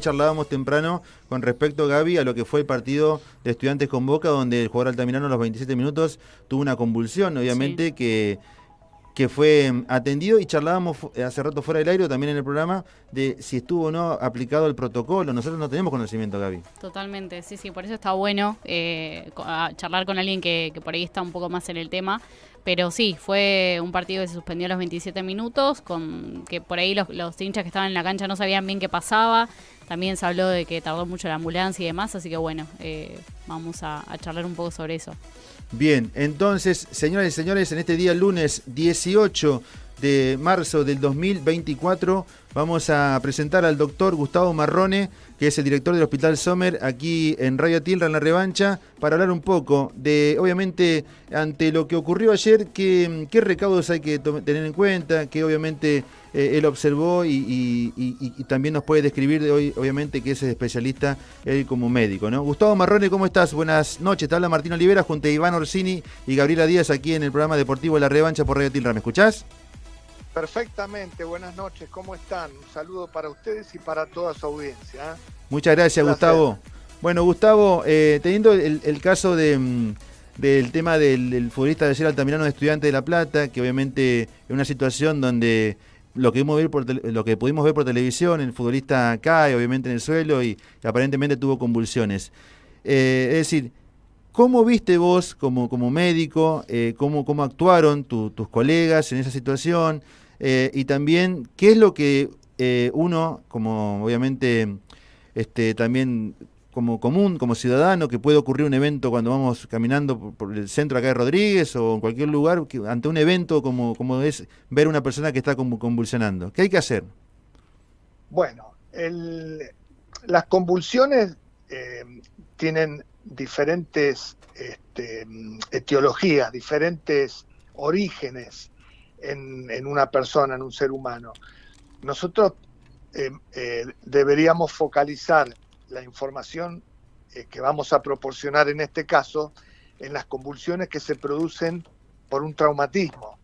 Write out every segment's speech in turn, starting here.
Charlábamos temprano con respecto, Gaby, a lo que fue el partido de Estudiantes con Boca, donde el jugador altamirano a los 27 minutos tuvo una convulsión, Sí. obviamente que fue atendido, y charlábamos hace rato fuera del aire, o también en el programa, de si estuvo o no aplicado el protocolo. Nosotros no tenemos conocimiento, Gaby. Totalmente, sí, por eso está bueno charlar con alguien que por ahí está un poco más en el tema. Pero sí, fue un partido que se suspendió a los 27 minutos, con que por ahí los hinchas que estaban en la cancha no sabían bien qué pasaba. También se habló de que tardó mucho la ambulancia y demás, así que bueno, vamos a charlar un poco sobre eso. Bien, entonces, señoras y señores, en este día lunes 18 de marzo del 2024 vamos a presentar al doctor Gustavo Marrone, que es el director del Hospital Sommer, aquí en Radio Tilra, en La Revancha, para hablar un poco de, obviamente, ante lo que ocurrió ayer, qué recaudos hay que tener en cuenta, que obviamente él observó y también nos puede describir de hoy, obviamente, que es especialista él como médico, ¿no? Gustavo Marrone, ¿cómo estás? Buenas noches, te habla Martín Olivera junto a Iván Orsini y Gabriela Díaz aquí en el programa deportivo La Revancha por Radio Tilra. ¿Me escuchás? Perfectamente, buenas noches, ¿cómo están? Un saludo para ustedes y para toda su audiencia. Muchas gracias, Gustavo. Bueno, Gustavo, teniendo el caso del tema del futbolista de ayer altamirano de Estudiantes de La Plata, que obviamente es una situación donde lo que pudimos ver por televisión, el futbolista cae obviamente en el suelo y aparentemente tuvo convulsiones. Es decir, ¿cómo viste vos como médico, cómo actuaron tus colegas en esa situación? Y también, ¿qué es lo que uno, como obviamente también como común, como ciudadano, que puede ocurrir un evento cuando vamos caminando por el centro acá de Rodríguez o en cualquier lugar, ante un evento como es ver una persona que está convulsionando? ¿Qué hay que hacer? Bueno, las convulsiones tienen diferentes etiologías, diferentes orígenes en una persona, en un ser humano. Nosotros deberíamos focalizar la información que vamos a proporcionar en este caso en las convulsiones que se producen por un traumatismo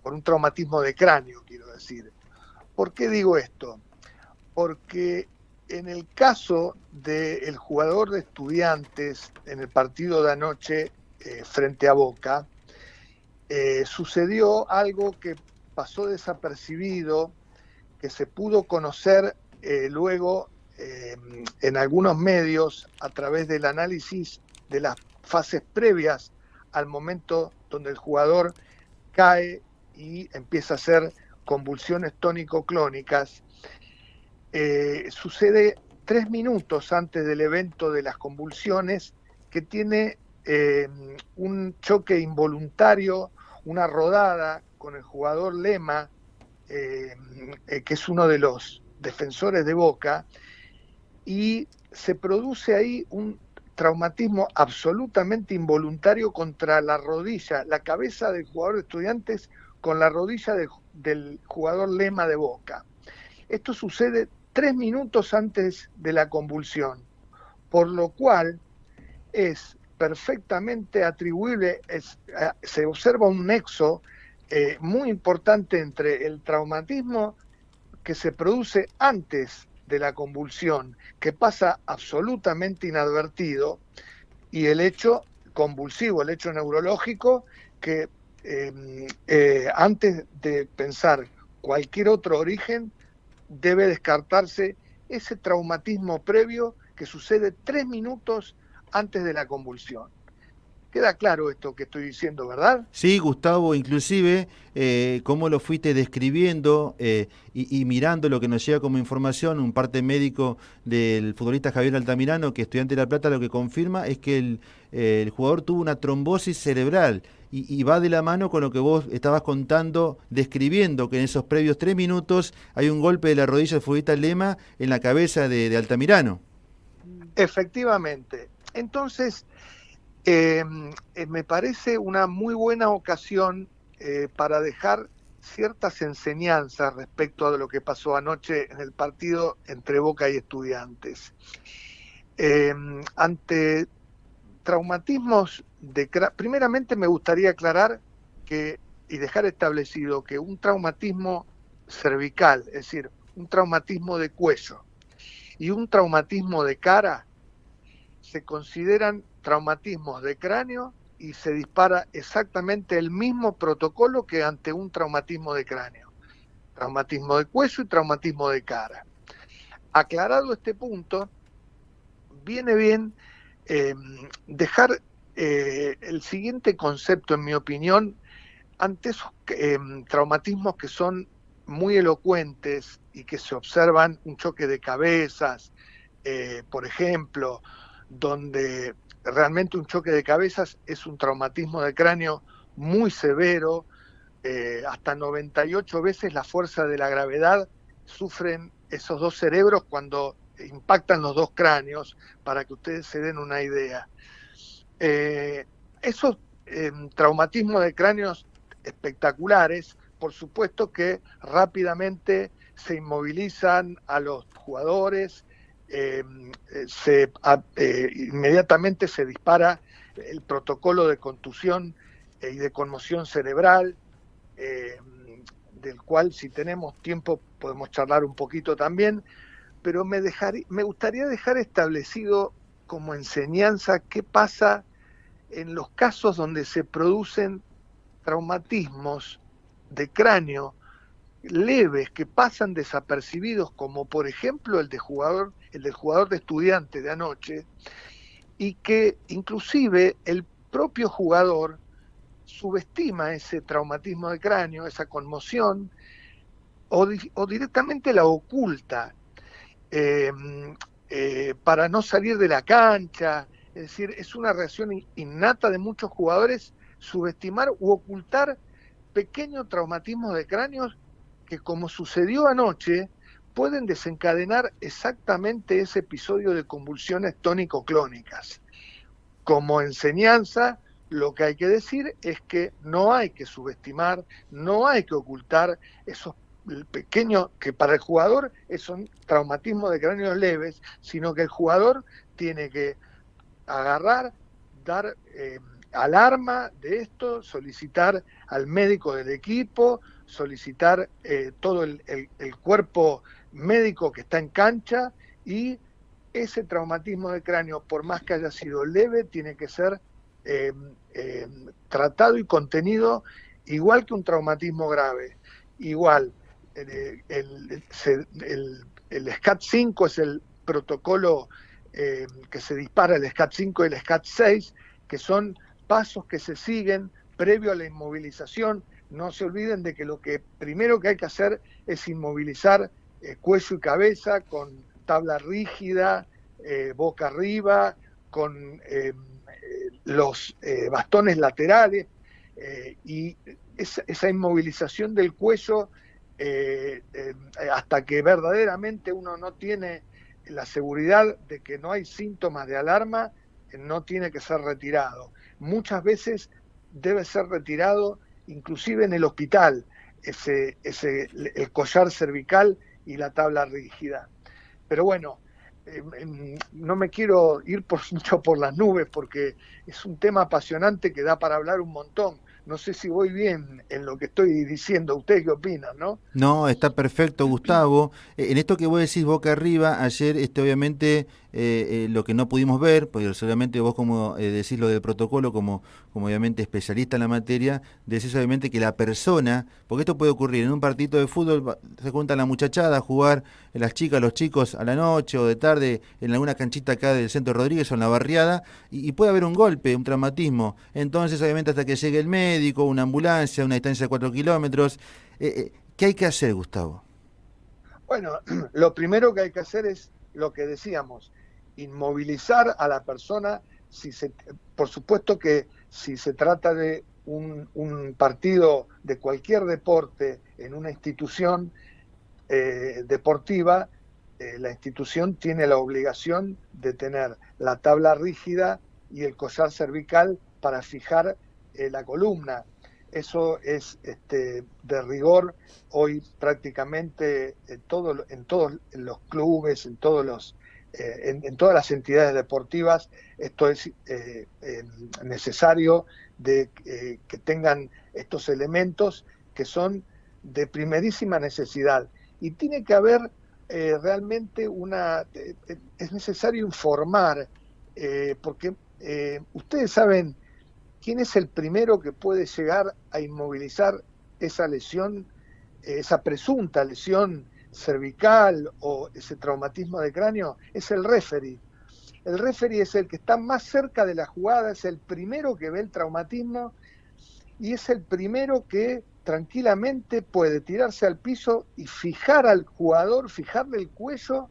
de cráneo, quiero decir. ¿Por qué digo esto? Porque en el caso del jugador de Estudiantes en el partido de anoche frente a Boca, sucedió algo que pasó desapercibido, que se pudo conocer luego en algunos medios a través del análisis de las fases previas al momento donde el jugador cae y empieza a hacer convulsiones tónico-clónicas. Sucede 3 minutos antes del evento de las convulsiones, que tiene un choque involuntario, una rodada con el jugador Lema, que es uno de los defensores de Boca, y se produce ahí un traumatismo absolutamente involuntario contra la rodilla, la cabeza del jugador de Estudiantes con la rodilla del jugador Lema de Boca. Esto sucede 3 minutos antes de la convulsión, por lo cual es perfectamente atribuible, se observa un nexo muy importante entre el traumatismo que se produce antes de la convulsión, que pasa absolutamente inadvertido, y el hecho convulsivo, el hecho neurológico, que antes de pensar cualquier otro origen, debe descartarse ese traumatismo previo que sucede 3 minutos antes de la convulsión. Queda claro esto que estoy diciendo, ¿verdad? Sí, Gustavo, inclusive cómo lo fuiste describiendo y mirando lo que nos llega como información, un parte médico del futbolista Javier Altamirano, que Estudiante de La Plata lo que confirma es que el jugador tuvo una trombosis cerebral y va de la mano con lo que vos estabas contando, describiendo que en esos previos 3 minutos hay un golpe de la rodilla del futbolista Lema en la cabeza de Altamirano. Efectivamente. Entonces, me parece una muy buena ocasión para dejar ciertas enseñanzas respecto a lo que pasó anoche en el partido entre Boca y Estudiantes. Ante traumatismos primeramente me gustaría aclarar y dejar establecido que un traumatismo cervical, es decir, un traumatismo de cuello, y un traumatismo de cara se consideran traumatismos de cráneo y se dispara exactamente el mismo protocolo que ante un traumatismo de cráneo. Traumatismo de cuello y traumatismo de cara. Aclarado este punto, viene bien dejar el siguiente concepto, en mi opinión, ante esos traumatismos que son muy elocuentes y que se observan un choque de cabezas, por ejemplo, donde realmente un choque de cabezas es un traumatismo de cráneo muy severo, hasta 98 veces la fuerza de la gravedad sufren esos dos cerebros cuando impactan los dos cráneos, para que ustedes se den una idea. Esos traumatismos de cráneos espectaculares, por supuesto que rápidamente se inmovilizan a los jugadores, inmediatamente se dispara el protocolo de contusión y de conmoción cerebral, del cual, si tenemos tiempo, podemos charlar un poquito también, pero me gustaría dejar establecido como enseñanza qué pasa en los casos donde se producen traumatismos de cráneo leves que pasan desapercibidos, como por ejemplo el del jugador de Estudiante de anoche, y que inclusive el propio jugador subestima ese traumatismo de cráneo, esa conmoción, o directamente la oculta para no salir de la cancha. Es decir, es una reacción innata de muchos jugadores subestimar u ocultar pequeños traumatismos de cráneos que, como sucedió anoche, pueden desencadenar exactamente ese episodio de convulsiones tónico-clónicas. Como enseñanza, lo que hay que decir es que no hay que subestimar, no hay que ocultar esos pequeños, que para el jugador son traumatismos de cráneos leves, sino que el jugador tiene que agarrar, dar alarma de esto, solicitar al médico del equipo, solicitar todo el cuerpo médico que está en cancha, y ese traumatismo de cráneo, por más que haya sido leve, tiene que ser tratado y contenido igual que un traumatismo grave. Igual, el SCAT-5 es el protocolo que se dispara, el SCAT-5 y el SCAT-6, que son pasos que se siguen previo a la inmovilización. No se olviden de que lo que primero que hay que hacer es inmovilizar cuello y cabeza con tabla rígida, boca arriba, con los bastones laterales, y esa inmovilización del cuello hasta que verdaderamente uno no tiene la seguridad de que no hay síntomas de alarma, no tiene que ser retirado. Muchas veces debe ser retirado inclusive en el hospital, el collar cervical y la tabla rígida. Pero bueno, no me quiero ir mucho por las nubes, porque es un tema apasionante que da para hablar un montón. No sé si voy bien en lo que estoy diciendo. ¿Ustedes qué opinan, no? No, está perfecto, Gustavo. En esto que vos decís boca arriba, ayer obviamente lo que no pudimos ver, porque seguramente vos como decís lo del protocolo, como obviamente especialista en la materia, decís obviamente que la persona, porque esto puede ocurrir en un partido de fútbol, se juntan la muchachada a jugar, las chicas, los chicos a la noche o de tarde en alguna canchita acá del Centro Rodríguez o en la barriada, y puede haber un golpe, un traumatismo. Entonces obviamente hasta que llegue el médico, una ambulancia, una distancia de 4 kilómetros, ¿qué hay que hacer, Gustavo? Bueno, lo primero que hay que hacer es lo que decíamos, inmovilizar a la persona. Por supuesto que si se trata de un partido de cualquier deporte en una institución deportiva, la institución tiene la obligación de tener la tabla rígida y el collar cervical para fijar la columna. Eso es de rigor hoy prácticamente en todos los clubes, en todas las entidades deportivas. Esto es necesario de que tengan estos elementos que son de primerísima necesidad. Y tiene que haber realmente es necesario informar, porque ustedes saben quién es el primero que puede llegar a inmovilizar esa lesión, esa presunta lesión cervical o ese traumatismo de cráneo. Es el referee. El referee es el que está más cerca de la jugada, es el primero que ve el traumatismo y es el primero que tranquilamente puede tirarse al piso y fijar al jugador, fijarle el cuello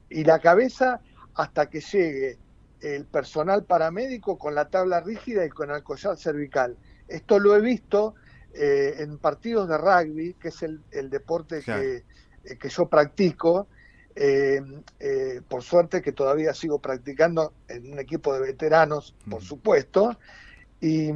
y la cabeza hasta que llegue el personal paramédico con la tabla rígida y con el collar cervical. Esto lo he visto en partidos de rugby, que es el deporte claro, que yo practico. Por suerte que todavía sigo practicando en un equipo de veteranos, por supuesto, y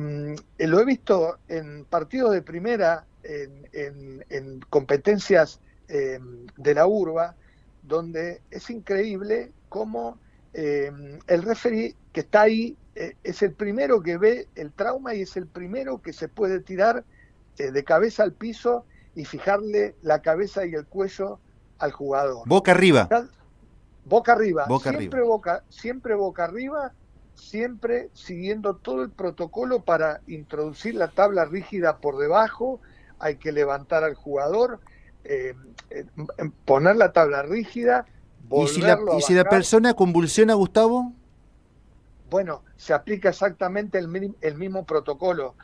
lo he visto en partidos de primera, en competencias de la urba, donde es increíble cómo el referee que está ahí es el primero que ve el trauma y es el primero que se puede tirar de cabeza al piso y fijarle la cabeza y el cuello al jugador. Boca arriba. Boca arriba, Boca siempre arriba. siempre boca arriba, siempre siguiendo todo el protocolo para introducir la tabla rígida por debajo. Hay que levantar al jugador, poner la tabla rígida, volverlo ¿Y si la persona convulsiona, Gustavo? Bueno, se aplica exactamente el mismo protocolo.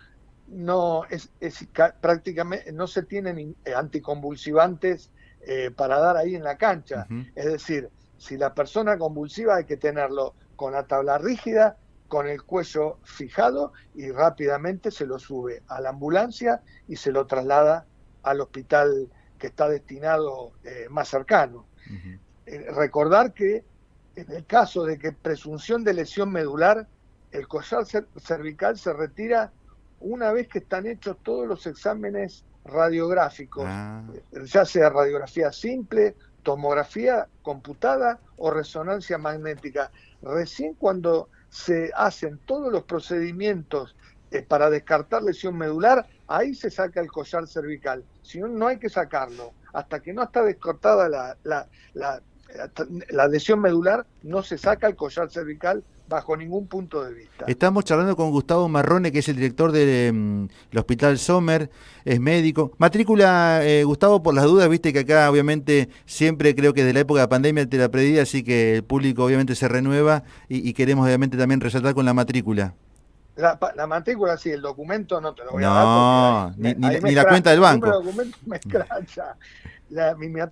No prácticamente no se tienen anticonvulsivantes para dar ahí en la cancha. Es decir, si la persona convulsiva hay que tenerlo con la tabla rígida, con el cuello fijado y rápidamente se lo sube a la ambulancia y se lo traslada al hospital que está destinado más cercano. Recordar que en el caso de que presunción de lesión medular, el collar cervical se retira una vez que están hechos todos los exámenes radiográficos, ya sea radiografía simple, tomografía computada o resonancia magnética. Recién cuando se hacen todos los procedimientos para descartar lesión medular, ahí se saca el collar cervical. Si no, no hay que sacarlo. Hasta que no está descartada la lesión medular, no se saca el collar cervical bajo ningún punto de vista. Estamos charlando con Gustavo Marrone, que es el director del Hospital Sommer, es médico. Matrícula, Gustavo, por las dudas, viste que acá obviamente siempre creo que desde la época de la pandemia te la pedí, así que el público obviamente se renueva y queremos obviamente también resaltar con la matrícula. La matrícula, sí, el documento no te lo voy a dar. No, ni la cuenta del banco. El documento me escracha.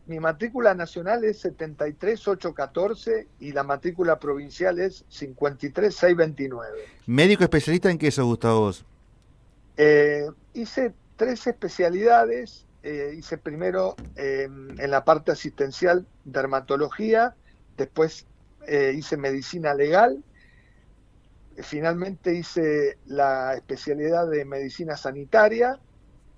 Mi matrícula nacional es 73814 y la matrícula provincial es 53629. ¿Médico especialista en qué sos, Gustavo, vos? Hice 3 especialidades. Hice primero en la parte asistencial dermatología, después hice medicina legal, finalmente hice la especialidad de medicina sanitaria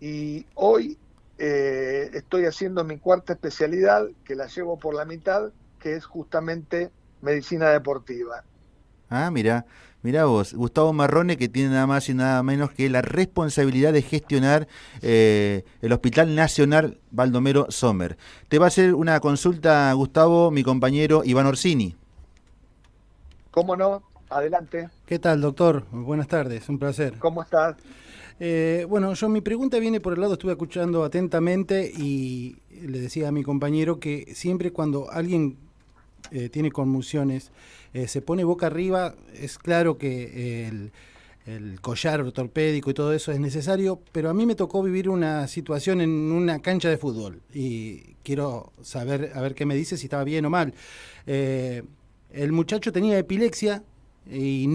y hoy estoy haciendo mi 4ª especialidad, que la llevo por la mitad, que es justamente medicina deportiva. Ah, mirá vos, Gustavo Marrone, que tiene nada más y nada menos que la responsabilidad de gestionar el Hospital Nacional Baldomero Sommer. Te va a hacer una consulta, Gustavo, mi compañero Iván Orsini. ¿Cómo no? Adelante. ¿Qué tal, doctor? Buenas tardes, un placer. ¿Cómo estás? Bueno, mi pregunta viene por el lado, estuve escuchando atentamente y le decía a mi compañero que siempre cuando alguien tiene conmociones, se pone boca arriba, es claro que el collar ortopédico y todo eso es necesario, pero a mí me tocó vivir una situación en una cancha de fútbol y quiero saber, a ver qué me dice, si estaba bien o mal. El muchacho tenía epilepsia y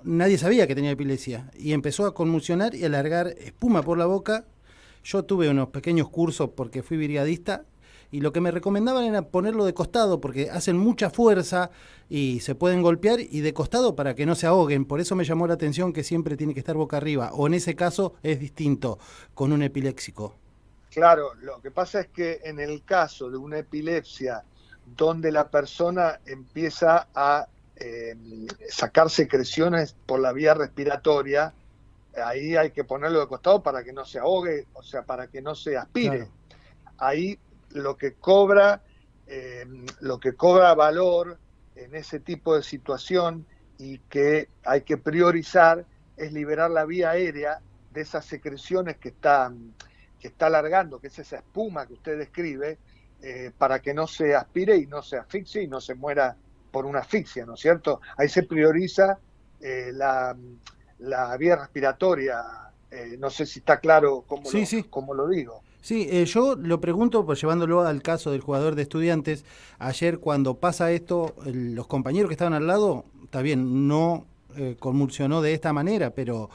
nadie sabía que tenía epilepsia y empezó a conmocionar y a largar espuma por la boca. Yo tuve unos pequeños cursos porque fui brigadista y lo que me recomendaban era ponerlo de costado porque hacen mucha fuerza y se pueden golpear, y de costado para que no se ahoguen. Por eso me llamó la atención que siempre tiene que estar boca arriba, o en ese caso es distinto con un epiléxico. Claro, lo que pasa es que en el caso de una epilepsia donde la persona empieza a sacar secreciones por la vía respiratoria, ahí hay que ponerlo de costado para que no se ahogue, o sea, para que no se aspire. Claro. Ahí lo que cobra valor en ese tipo de situación y que hay que priorizar es liberar la vía aérea de esas secreciones que está alargando, que es esa espuma que usted describe, para que no se aspire y no se asfixie y no se muera por una asfixia, ¿no es cierto? Ahí se prioriza la vía respiratoria. No sé si está claro cómo lo digo. Sí, yo lo pregunto, pues llevándolo al caso del jugador de Estudiantes, ayer cuando pasa esto, los compañeros que estaban al lado, está bien, no convulsionó de esta manera, pero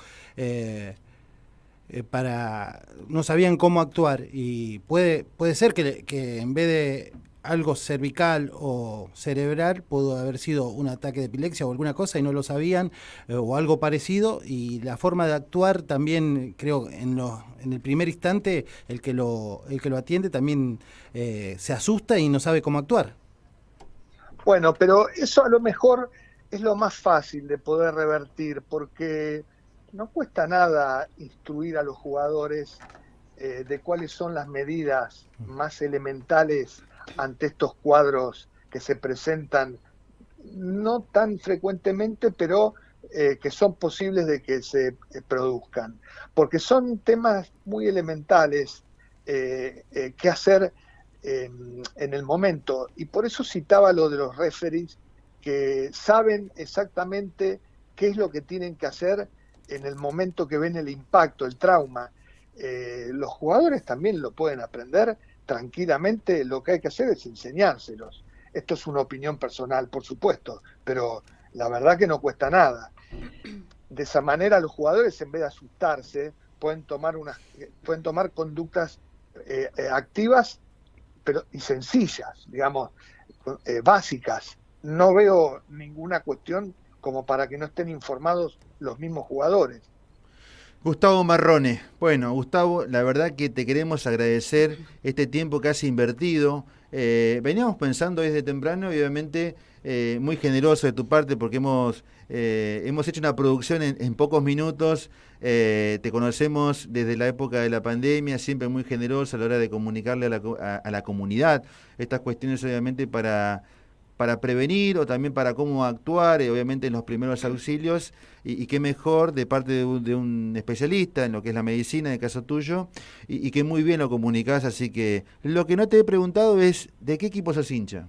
no sabían cómo actuar y puede ser que en vez de algo cervical o cerebral pudo haber sido un ataque de epilepsia o alguna cosa y no lo sabían, o algo parecido, y la forma de actuar también, creo, en el primer instante el que lo atiende también se asusta y no sabe cómo actuar. Bueno, pero eso a lo mejor es lo más fácil de poder revertir, porque no cuesta nada instruir a los jugadores de cuáles son las medidas más elementales ante estos cuadros que se presentan no tan frecuentemente, pero que son posibles de que se produzcan, porque son temas muy elementales que hacer en el momento, y por eso citaba lo de los referees, que saben exactamente qué es lo que tienen que hacer en el momento que ven el impacto, el trauma. Los jugadores también lo pueden aprender tranquilamente, lo que hay que hacer es enseñárselos. Esto es una opinión personal, por supuesto, pero la verdad que no cuesta nada. De esa manera los jugadores, en vez de asustarse, pueden tomar conductas activas y sencillas, digamos, básicas. No veo ninguna cuestión como para que no estén informados los mismos jugadores. Gustavo Marrone. Bueno, Gustavo, la verdad que te queremos agradecer este tiempo que has invertido. Veníamos pensando desde temprano y obviamente muy generoso de tu parte porque hemos hecho una producción en pocos minutos. Te conocemos desde la época de la pandemia, siempre muy generoso a la hora de comunicarle a la comunidad estas cuestiones, obviamente para prevenir o también para cómo actuar, obviamente en los primeros auxilios, y qué mejor de parte de un especialista en lo que es la medicina, en el caso tuyo, y que muy bien lo comunicás. Así que lo que no te he preguntado es, ¿de qué equipo sos hincha?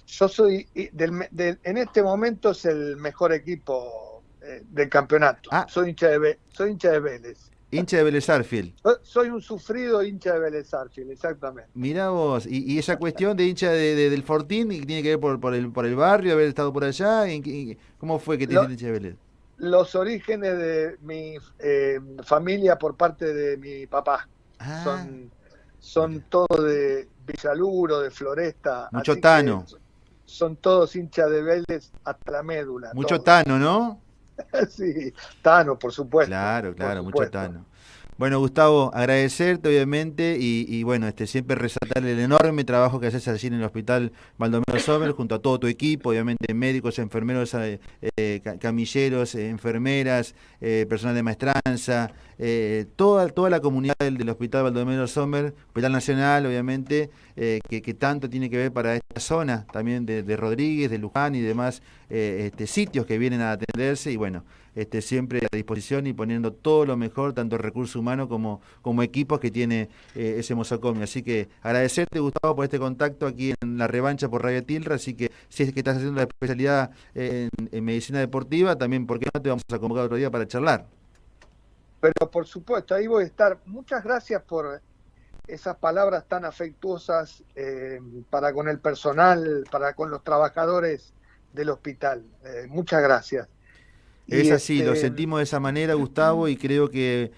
Yo soy, en este momento es el mejor equipo del campeonato. Soy hincha de Vélez. Hincha de Vélez Sarsfield. Soy un sufrido hincha de Vélez Sarsfield, exactamente. Mirá vos, y esa cuestión de hincha del Fortín, tiene que ver por el barrio, haber estado por allá. ¿Cómo fue que te hincha de Vélez? Los orígenes de mi familia por parte de mi papá son todos de Villaluro, de Floresta. Mucho Tano. Son todos hinchas de Vélez hasta la médula. Mucho todos. Tano, ¿no? Sí, Tano, por supuesto. Claro, mucho Tano. Bueno, Gustavo, agradecerte obviamente y bueno, siempre resaltar el enorme trabajo que haces allí en el Hospital Baldomero Sommer junto a todo tu equipo, obviamente médicos, enfermeros, camilleros, enfermeras, personal de maestranza, toda la comunidad del Hospital Baldomero Sommer, Hospital Nacional, obviamente, que tanto tiene que ver para esta zona también de Rodríguez, de Luján y demás sitios que vienen a atenderse, y bueno, siempre a disposición y poniendo todo lo mejor, tanto recurso humano como equipos que tiene ese mosocomio. Así que agradecerte, Gustavo, por este contacto aquí en la revancha por Radio Tilra. Así que si es que estás haciendo la especialidad en medicina deportiva, también, ¿por qué no te vamos a convocar otro día para charlar? Pero por supuesto, ahí voy a estar. Muchas gracias por esas palabras tan afectuosas para con el personal, para con los trabajadores del hospital. Muchas gracias. Es así, lo sentimos de esa manera, Gustavo, y creo que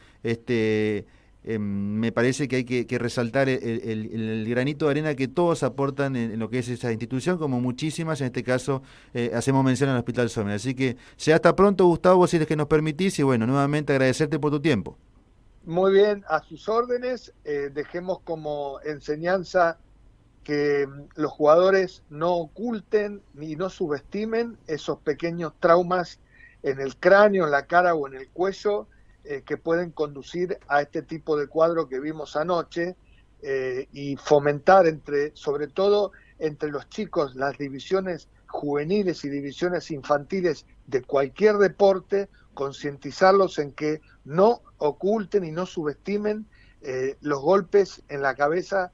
me parece que hay que resaltar el granito de arena que todos aportan en lo que es esa institución, como muchísimas, en este caso hacemos mención al Hospital Sommer. Así que sea hasta pronto, Gustavo, si es que nos permitís, y bueno, nuevamente agradecerte por tu tiempo. Muy bien, a sus órdenes. Dejemos como enseñanza que los jugadores no oculten ni no subestimen esos pequeños traumas en el cráneo, en la cara o en el cuello, que pueden conducir a este tipo de cuadro que vimos anoche, y fomentar sobre todo entre los chicos, las divisiones juveniles y divisiones infantiles de cualquier deporte, concientizarlos en que no oculten y no subestimen los golpes en la cabeza